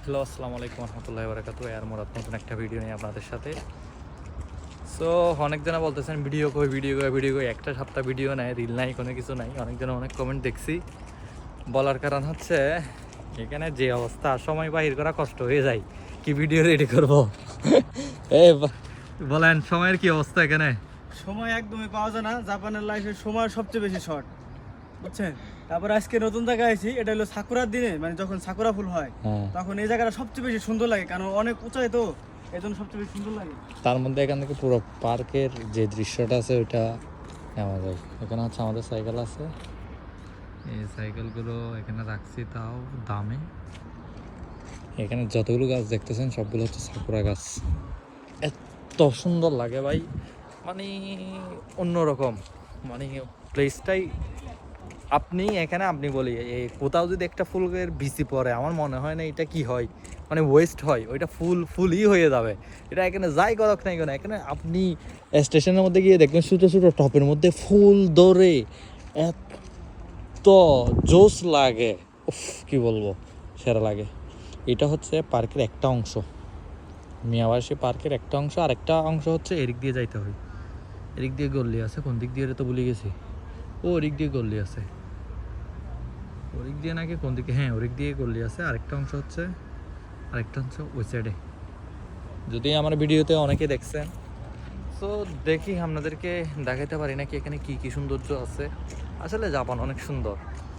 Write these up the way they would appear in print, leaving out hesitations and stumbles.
Hello, আসসালামু আলাইকুম রহমতুল্লাহি বারাকাতুহু। আর মোরাদ নতুন একটা ভিডিও নিয়ে আপনাদের সাথে। সো অনেকজনা বলতেছেন ভিডিও কই একটা সপ্তাহ ভিডিও নাই, রিল নাই, কোনো কিছু নাই। অনেকজনে অনেক কমেন্ট দেখছি। বলার কারণ হচ্ছে এখানে যে অবস্থা, সময় বাহির করা কষ্ট হয়ে যায়। কি ভিডিও রেডি করব? বলেন সময়ের কি অবস্থা এখানে? সময় একদমই পাওয়া যায় না। জাপানের লাইফে সময় সবচেয়ে বেশি শর্ট, বুঝছেন? তারপর আজকে নতুন জায়গায় আইছি, এটা হলো সাকুরার দিনে, মানে যখন সাকুরা ফুল হয় তখন এই জায়গাটা সবচেয়ে বেশি সুন্দর লাগে, কারণ অনেক উঁচাই তো, এই জন্য সবচেয়ে বেশি সুন্দর লাগে। তার মধ্যে এখান থেকে পুরো পার্কের যে দৃশ্যটা আছে ওইটা নেওয়া যায়। এখানে হচ্ছে আমাদের সাইকেল আছে, এই সাইকেলগুলো এখানে রাখছি তাও দামে। এখানে যতগুলো গাছ দেখতেছেন সবগুলো হচ্ছে সাকুরা গাছ। এত সুন্দর লাগে ভাই, মানে অন্যরকম, মানে প্লেসটাই। আপনি বলি এই কোথাও যদি একটা ফুলের বিচি পড়ে, আমার মনে হয় না এটা কি হয়, মানে ওয়েস্ট হয়, ওইটা ফুলই হয়ে যাবে। এটা এখানে যাই করক নাই কেন, এখানে আপনি স্টেশনের মধ্যে গিয়ে দেখবেন ছোটো ছোটো টপের মধ্যে ফুল ধরে, এত জোস লাগে, উফ কি বলবো, সেরা লাগে। এটা হচ্ছে পার্কের একটা অংশ, মিয়াবাসী পার্কের একটা অংশ। আর একটা অংশ হচ্ছে এদিক দিয়ে যাইতে হয়, এদিক দিয়ে গল্লি আছে, কোন দিক দিয়ে তো ভুলে গেছি। ও ওদিক দিয়ে গল্লি আছে, ওদিক দিয়ে নাকি কোন দিকে, হ্যাঁ ওদিক দিয়ে গল্লি আছে। আরেকটা অংশ হচ্ছে ওই সাইডে। যদি আমার ভিডিওতে অনেকে দেখছেন, তো দেখি আপনাদেরকে দেখাতে পারি নাকি এখানে কি কি সৌন্দর্য আছে। আসলে জাপান অনেক সুন্দর,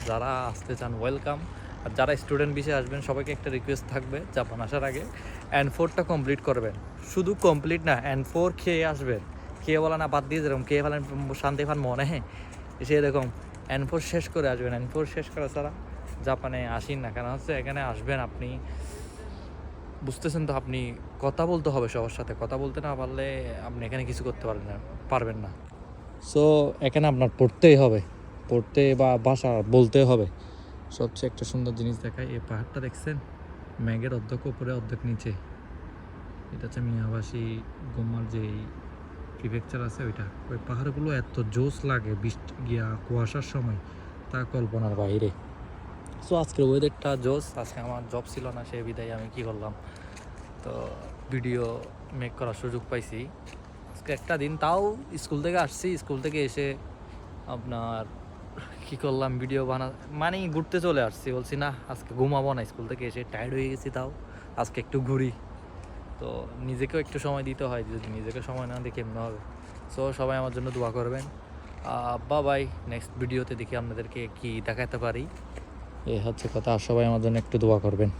যারা আসতে চান ওয়েলকাম। আর যারা স্টুডেন্ট বিষয়ে আসবেন সবাইকে একটা রিকোয়েস্ট থাকবে, জাপান আসার আগে N4টা কমপ্লিট করবেন। শুধু কমপ্লিট না, N4 খেয়ে আসবেন। খেয়ে বলা না, বাদ দিয়ে যেরকম খেয়ে ফেলেন শান্তি পান মনে, হ্যাঁ সে এরকম N4 শেষ করে আসবেন। N4 শেষ করা ছাড়া জাপানে আসেন না। কেন হচ্ছে এখানে আসবেন আপনি, বুঝতেছেন তো, আপনি কথা বলতে হবে সবার সাথে। কথা বলতে না পারলে আপনি এখানে কিছু করতে পারবেন না। সো এখানে আপনার পড়তেই হবে, পড়তে বা ভাষা বলতে হবে। সবচেয়ে একটা সুন্দর জিনিস দেখায়, এই পাহাড়টা দেখছেন, মেঘের অর্ধেক উপরে অর্ধেক নিচে। এটা হচ্ছে মিয়াবাসী গোমার যে প্রিফেকচার আছে ওইটা। ওই পাহাড়গুলো এত জোস লাগে বৃষ্টি গিয়া কুয়াশার সময়, তা কল্পনার বাইরে। সো আজকের ওয়েদারটা জোস। আজকে আমার জব ছিল না, সেই বিদায় আমি কি করলাম, তো ভিডিও মেক করার সুযোগ পাইছি আজকে একটা দিন। তাও স্কুল থেকে আসছি, স্কুল থেকে এসে আপনার কি করলাম, ভিডিও মানে ঘুরতে চলে আসছি। বলছি না আজকে ঘুমাবো না, স্কুল থেকে এসে টায়ার্ড হয়ে গেছি, তাও আজকে একটু ঘুরি। তো নিজেকেও একটু সময় দিতে হয়, যদি নিজেকে সময় না দিই কেমন হবে। সো সবাই আমার জন্য দোয়া করবেন। বাই, নেক্সট ভিডিওতে দেখি আপনাদেরকে কি দেখাতে পারি। এ হচ্ছে কথা, সবাই আমার জন্য একটু দোয়া করবেন।